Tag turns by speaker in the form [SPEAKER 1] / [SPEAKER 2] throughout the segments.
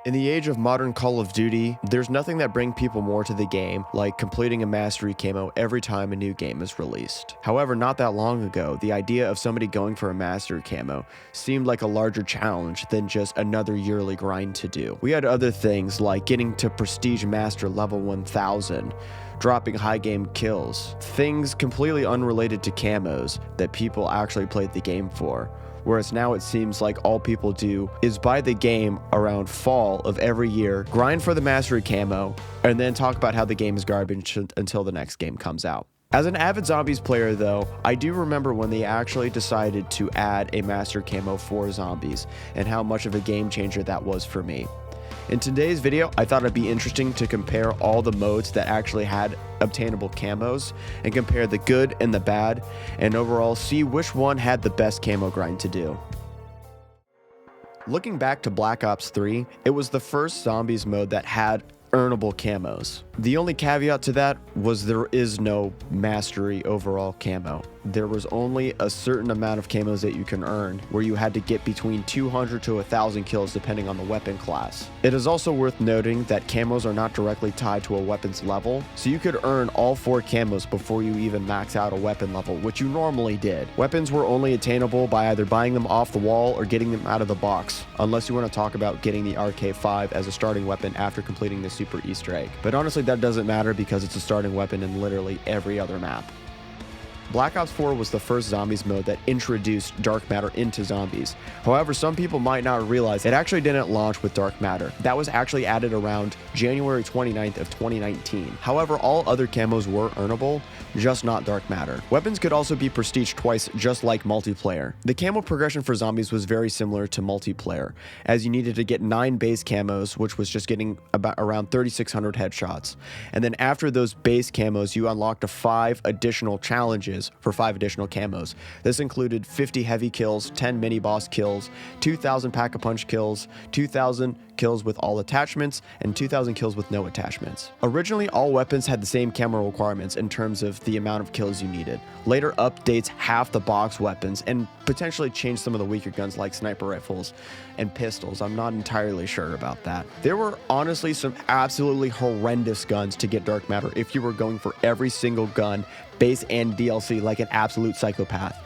[SPEAKER 1] In the age of modern Call of Duty, there's nothing that brings people more to the game like completing a mastery camo every time a new game is released. However, not that long ago, the idea of somebody going for a mastery camo seemed like a larger challenge than just another yearly grind to do. We had other things like getting to prestige master level 1000, dropping high game kills, things completely unrelated to camos that people actually played the game for. Whereas now it seems like all people do is buy the game around fall of every year, grind for the mastery camo, and then talk about how the game is garbage until the next game comes out. As an avid zombies player though, I do remember when they actually decided to add a master camo for zombies and how much of a game changer that was for me. In today's video, I thought it'd be interesting to compare all the modes that actually had obtainable camos and compare the good and the bad, and overall see which one had the best camo grind to do. Looking back to Black Ops 3, it was the first zombies mode that had earnable camos. The only caveat to that was there is no mastery overall camo. There was only a certain amount of camos that you can earn, where you had to get between 200 to 1,000 kills depending on the weapon class. It is also worth noting that camos are not directly tied to a weapon's level, so you could earn all 4 camos before you even max out a weapon level, which you normally did. Weapons were only attainable by either buying them off the wall or getting them out of the box, unless you want to talk about getting the RK5 as a starting weapon after completing the super Easter egg. But honestly, that doesn't matter because it's a starting weapon in literally every other map. Black Ops 4 was the first zombies mode that introduced dark matter into zombies. However, some people might not realize it actually didn't launch with dark matter. That was actually added around January 29th of 2019. However, all other camos were earnable, just not dark matter. Weapons could also be prestige twice, just like multiplayer. The camo progression for zombies was very similar to multiplayer, as you needed to get 9 base camos, which was just getting about around 3,600 headshots. And then after those base camos, you unlocked 5 additional challenges for 5 additional camos. This included 50 heavy kills, 10 mini boss kills, 2,000 pack-a-punch kills, 2,000 kills with all attachments, and 2,000 kills with no attachments. Originally, all weapons had the same camo requirements in terms of the amount of kills you needed. Later updates halved the box weapons and potentially changed some of the weaker guns like sniper rifles and pistols. I'm not entirely sure about that. There were honestly some absolutely horrendous guns to get dark matter if you were going for every single gun, base and DLC, like an absolute psychopath,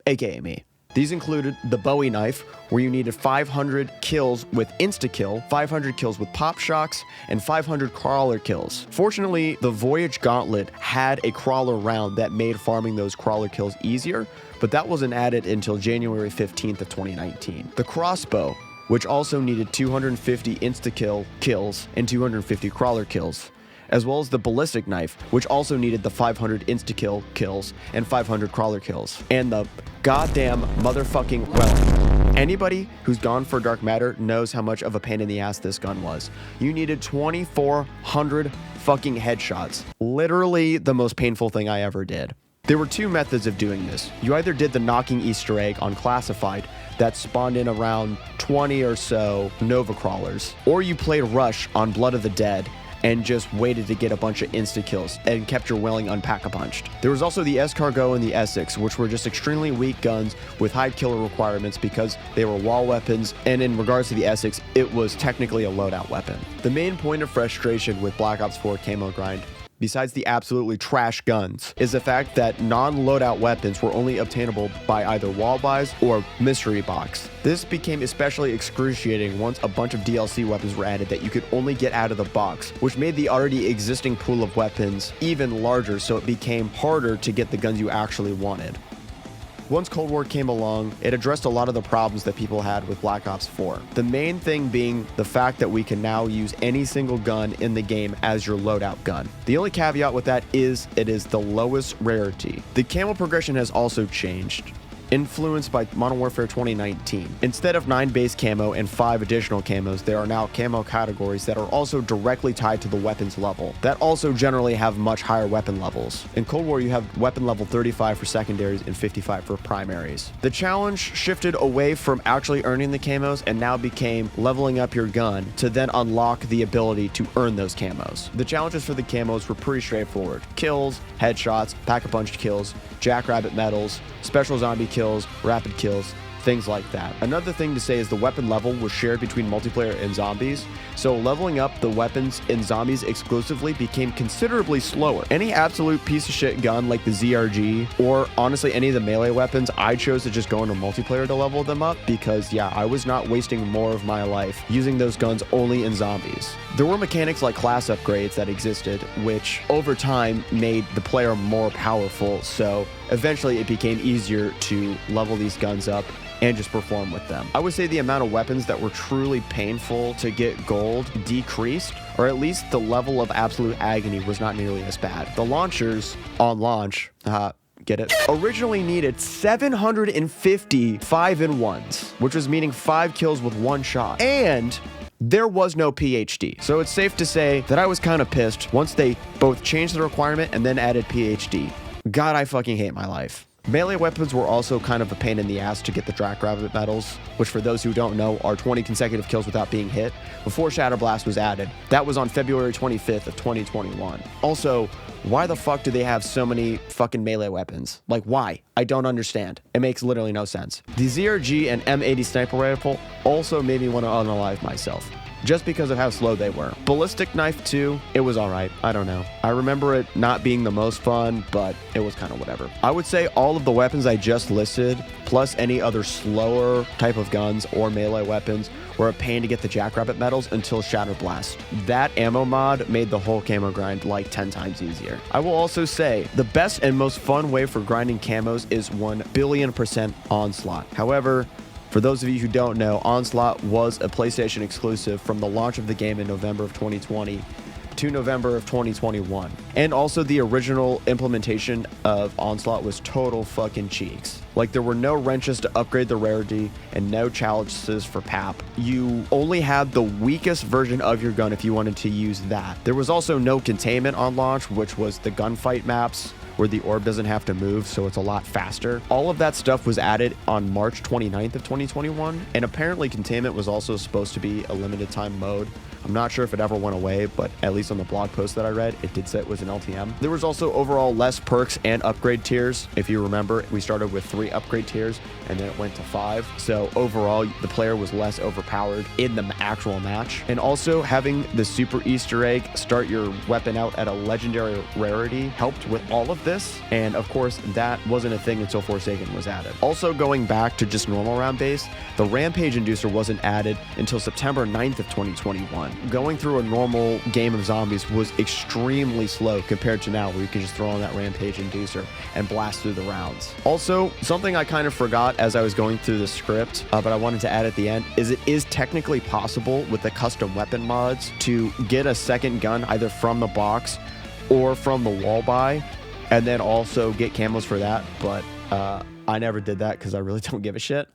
[SPEAKER 1] aka me. These included the Bowie knife, where you needed 500 kills with insta-kill, 500 kills with pop shocks, and 500 crawler kills. Fortunately, the Voyage Gauntlet had a crawler round that made farming those crawler kills easier, but that wasn't added until January 15th of 2019. The crossbow, which also needed 250 insta-kill kills and 250 crawler kills, as well as the ballistic knife, which also needed the 500 insta-kill kills and 500 crawler kills, and the goddamn motherfucking well. Anybody who's gone for dark matter knows how much of a pain in the ass this gun was. You needed 2,400 fucking headshots. Literally the most painful thing I ever did. There were 2 methods of doing this. You either did the knocking Easter egg on classified that spawned in around 20 or so Nova crawlers, or you played Rush on Blood of the Dead and just waited to get a bunch of insta-kills and kept your Welling unpack-a-punched. There was also the S-Cargo and the Essex, which were just extremely weak guns with high killer requirements because they were wall weapons, and in regards to the Essex, it was technically a loadout weapon. The main point of frustration with Black Ops 4 camo grind, besides the absolutely trash guns, is the fact that non-loadout weapons were only obtainable by either wall buys or mystery box. This became especially excruciating once a bunch of DLC weapons were added that you could only get out of the box, which made the already existing pool of weapons even larger, so it became harder to get the guns you actually wanted. Once Cold War came along, it addressed a lot of the problems that people had with Black Ops 4. The main thing being the fact that we can now use any single gun in the game as your loadout gun. The only caveat with that is it is the lowest rarity. The camo progression has also changed, influenced by Modern Warfare 2019. Instead of 9 base camo and 5 additional camos, there are now camo categories that are also directly tied to the weapon's level, that also generally have much higher weapon levels. In Cold War, you have weapon level 35 for secondaries and 55 for primaries. The challenge shifted away from actually earning the camos and now became leveling up your gun to then unlock the ability to earn those camos. The challenges for the camos were pretty straightforward: kills, headshots, pack-a-punch kills, jackrabbit medals, special zombie kills, rapid kills, things like that. Another thing to say is the weapon level was shared between multiplayer and zombies, so leveling up the weapons in zombies exclusively became considerably slower. Any absolute piece of shit gun like the ZRG, or honestly any of the melee weapons, I chose to just go into multiplayer to level them up because yeah, I was not wasting more of my life using those guns only in zombies. There were mechanics like class upgrades that existed, which over time made the player more powerful, so eventually it became easier to level these guns up and just perform with them. I would say the amount of weapons that were truly painful to get gold decreased, or at least the level of absolute agony was not nearly as bad. The launchers on launch, get it? Originally needed 750 5-in-1s, which was meaning 5 kills with 1 shot. And there was no PhD. So it's safe to say that I was kind of pissed once they both changed the requirement and then added PhD. God, I fucking hate my life. Melee weapons were also kind of a pain in the ass to get the Jackrabbit medals, which for those who don't know are 20 consecutive kills without being hit, before Shatter Blast was added. That was on February 25th of 2021. Also, why the fuck do they have so many fucking melee weapons? Like, why? I don't understand. It makes literally no sense. The ZRG and M80 sniper rifle also made me want to unalive myself, just because of how slow they were. Ballistic knife too, it was alright. I don't know. I remember it not being the most fun, but it was kind of whatever. I would say all of the weapons I just listed, plus any other slower type of guns or melee weapons, were a pain to get the Jackrabbit medals until Shatter Blast. That ammo mod made the whole camo grind like 10 times easier. I will also say the best and most fun way for grinding camos is 1,000,000,000% Onslaught. However, for those of you who don't know, Onslaught was a PlayStation exclusive from the launch of the game in November of 2020 to November of 2021. And also the original implementation of Onslaught was total fucking cheeks. Like, there were no wrenches to upgrade the rarity and no challenges for PAP. You only had the weakest version of your gun if you wanted to use that. There was also no containment on launch, which was the gunfight maps where the orb doesn't have to move, so it's a lot faster. All of that stuff was added on March 29th of 2021, and apparently containment was also supposed to be a limited time mode. I'm not sure if it ever went away, but at least on the blog post that I read, it did say it was an LTM. There was also overall less perks and upgrade tiers. If you remember, we started with 3 upgrade tiers and then it went to 5. So overall, the player was less overpowered in the actual match. And also having the super Easter egg start your weapon out at a legendary rarity helped with all of this. And of course, that wasn't a thing until Forsaken was added. Also going back to just normal round base, the Rampage Inducer wasn't added until September 9th of 2021. Going through a normal game of zombies was extremely slow compared to now, where you can just throw on that Rampage Inducer and blast through the rounds. Also, something I kind of forgot as I was going through the script, but I wanted to add at the end, is it is technically possible with the custom weapon mods to get a second gun either from the box or from the wall buy, and then also get camos for that, but I never did that because I really don't give a shit.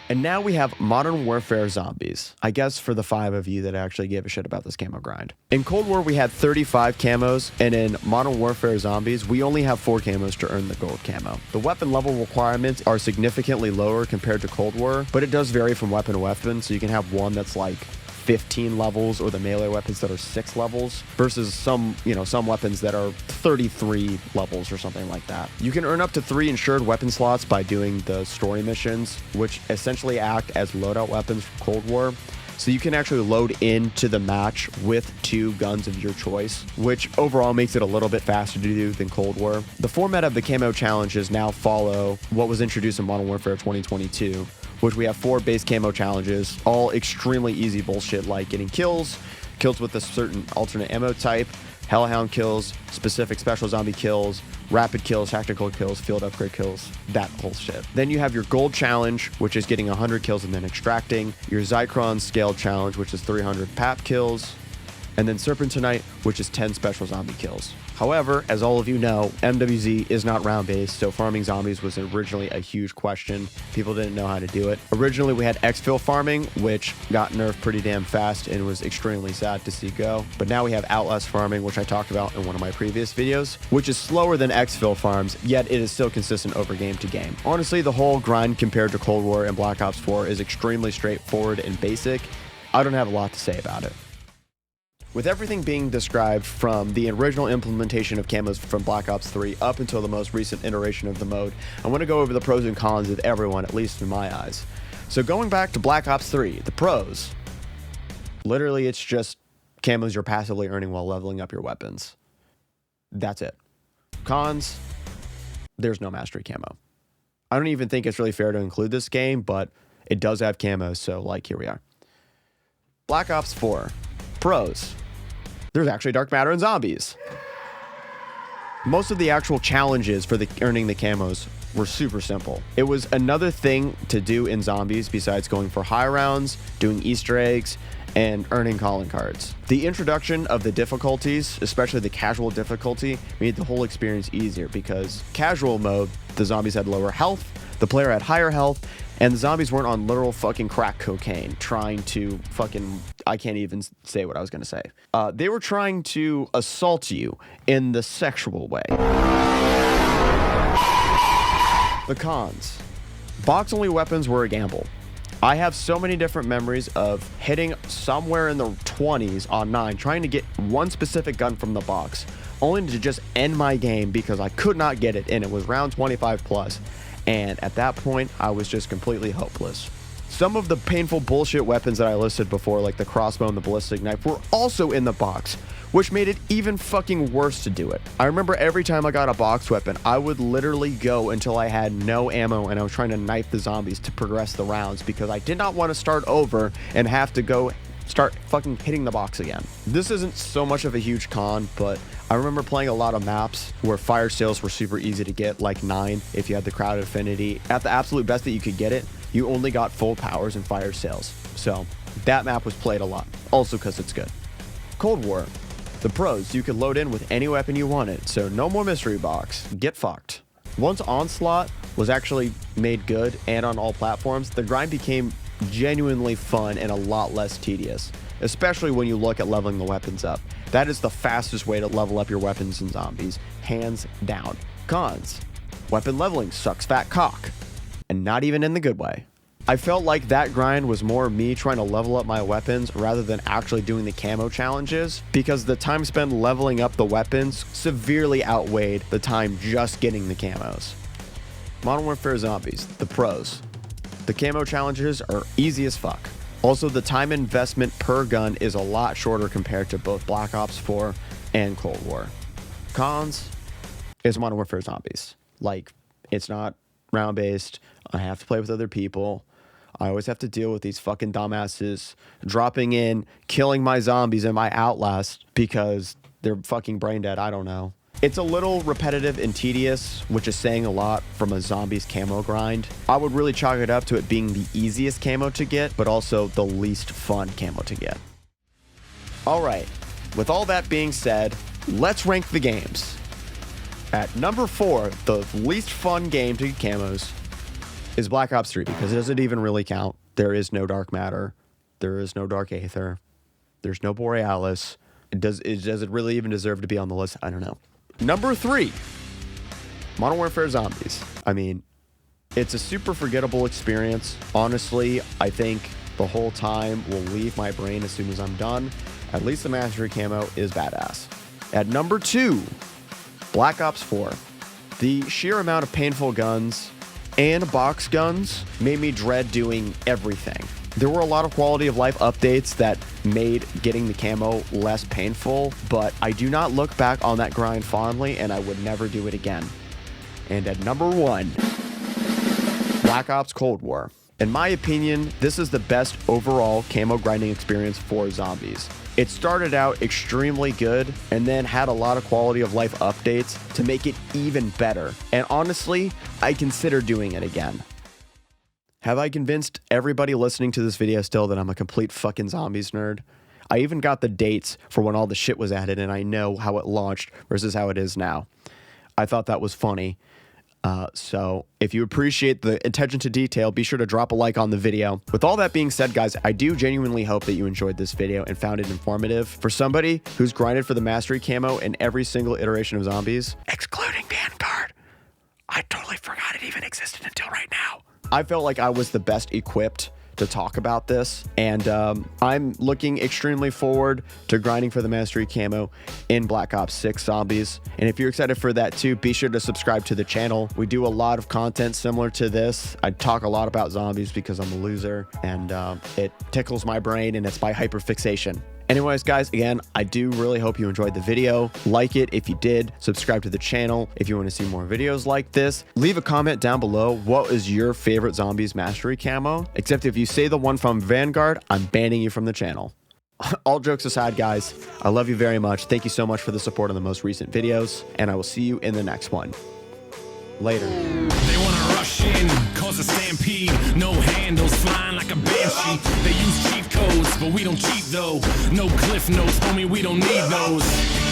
[SPEAKER 1] And now we have Modern Warfare Zombies. I guess for the 5 of you that actually gave a shit about this camo grind. In Cold War, we had 35 camos, and in Modern Warfare Zombies, we only have 4 camos to earn the gold camo. The weapon level requirements are significantly lower compared to Cold War, but it does vary from weapon to weapon, so you can have one that's like 15 levels, or the melee weapons that are 6 levels, versus some weapons that are 33 levels or something like that. You can earn up to 3 insured weapon slots by doing the story missions, which essentially act as loadout weapons from Cold War. So you can actually load into the match with 2 guns of your choice, which overall makes it a little bit faster to do than Cold War. The format of the camo challenges now follow what was introduced in Modern Warfare 2022, which we have 4 base camo challenges, all extremely easy bullshit like getting kills with a certain alternate ammo type, Hellhound kills, specific special zombie kills, rapid kills, tactical kills, field upgrade kills, that whole shit. Then you have your gold challenge, which is getting 100 kills and then extracting, your Zychron scale challenge, which is 300 PAP kills, and then Serpentinite, which is 10 special zombie kills. However, as all of you know, MWZ is not round-based, so farming zombies was originally a huge question. People didn't know how to do it. Originally, we had exfil farming, which got nerfed pretty damn fast and was extremely sad to see go. But now we have outlast farming, which I talked about in one of my previous videos, which is slower than exfil farms, yet it is still consistent over game to game. Honestly, the whole grind compared to Cold War and Black Ops 4 is extremely straightforward and basic. I don't have a lot to say about it. With everything being described from the original implementation of camos from Black Ops 3 up until the most recent iteration of the mode, I want to go over the pros and cons with everyone, at least in my eyes. So going back to Black Ops 3, the pros, literally it's just camos you're passively earning while leveling up your weapons. That's it. Cons, there's no mastery camo. I don't even think it's really fair to include this game, but it does have camos, so like here we are. Black Ops 4, pros. There's actually dark matter and zombies. Most of the actual challenges for earning the camos were super simple. It was another thing to do in zombies besides going for high rounds, doing Easter eggs, and earning calling cards. The introduction of the difficulties, especially the casual difficulty, made the whole experience easier because casual mode, the zombies had lower health, the player had higher health, and the zombies weren't on literal fucking crack cocaine trying to fucking, I can't even say what I was gonna say. They were trying to assault you in the sexual way. The cons. Box-only weapons were a gamble. I have so many different memories of hitting somewhere in the 20s on 9, trying to get one specific gun from the box, only to just end my game because I could not get it, and it was round 25 plus. And at that point, I was just completely hopeless. Some of the painful bullshit weapons that I listed before, like the crossbow and the ballistic knife, were also in the box, which made it even fucking worse to do it. I remember every time I got a box weapon, I would literally go until I had no ammo and I was trying to knife the zombies to progress the rounds because I did not want to start over and have to go start fucking hitting the box again. This isn't so much of a huge con, but I remember playing a lot of maps where fire sales were super easy to get, like 9 if you had the crowd affinity. At the absolute best that you could get it, you only got full powers and fire sales. So that map was played a lot, also because it's good. Cold War. The pros, you could load in with any weapon you wanted, so no more mystery box. Get fucked. Once Onslaught was actually made good and on all platforms, the grind became genuinely fun and a lot less tedious, especially when you look at leveling the weapons up. That is the fastest way to level up your weapons in zombies, hands down. Cons. Weapon leveling sucks fat cock, and not even in the good way. I felt like that grind was more me trying to level up my weapons rather than actually doing the camo challenges, because the time spent leveling up the weapons severely outweighed the time just getting the camos. Modern Warfare Zombies, the pros. The camo challenges are easy as fuck. Also, the time investment per gun is a lot shorter compared to both Black Ops 4 and Cold War. Cons is Modern Warfare Zombies. Like, it's not round-based. I have to play with other people. I always have to deal with these fucking dumbasses dropping in, killing my zombies in my Outlast because they're fucking brain dead. I don't know. It's a little repetitive and tedious, which is saying a lot from a zombies camo grind. I would really chalk it up to it being the easiest camo to get, but also the least fun camo to get. All right, with all that being said, let's rank the games. At number 4, the least fun game to get camos is Black Ops 3, because it doesn't even really count. There is no dark matter. There is no dark aether. There's no borealis. Does it really even deserve to be on the list? I don't know. Number 3, Modern Warfare Zombies. I mean, it's a super forgettable experience. Honestly, I think the whole time will leave my brain as soon as I'm done. At least the mastery camo is badass. At number 2, Black Ops 4. The sheer amount of painful guns and box guns made me dread doing everything. There were a lot of quality of life updates that made getting the camo less painful, but I do not look back on that grind fondly, and I would never do it again. And at number 1, Black Ops Cold War. In my opinion, this is the best overall camo grinding experience for zombies. It started out extremely good and then had a lot of quality of life updates to make it even better. And honestly, I consider doing it again. Have I convinced everybody listening to this video still that I'm a complete fucking zombies nerd? I even got the dates for when all the shit was added, and I know how it launched versus how it is now. I thought that was funny. So if you appreciate the attention to detail, be sure to drop a like on the video. With all that being said, guys, I do genuinely hope that you enjoyed this video and found it informative. For somebody who's grinded for the mastery camo in every single iteration of zombies, excluding Vanguard, I totally forgot it even existed until right now. I felt like I was the best equipped to talk about this. And I'm looking extremely forward to grinding for the Mastery Camo in Black Ops 6 Zombies. And if you're excited for that too, be sure to subscribe to the channel. We do a lot of content similar to this. I talk a lot about zombies because I'm a loser, and it tickles my brain, and it's by hyperfixation. Anyways, guys, again, I do really hope you enjoyed the video. Like it if you did. Subscribe to the channel if you want to see more videos like this. Leave a comment down below. What is your favorite Zombies Mastery camo? Except if you say the one from Vanguard, I'm banning you from the channel. All jokes aside, guys, I love you very much. Thank you so much for the support on the most recent videos, and I will see you in the next one. Later.
[SPEAKER 2] They wanna rush in, cause a stampede. No handles, flying like a banshee. They use cheat codes, but we don't cheat though. No cliff notes, homie, we don't need those.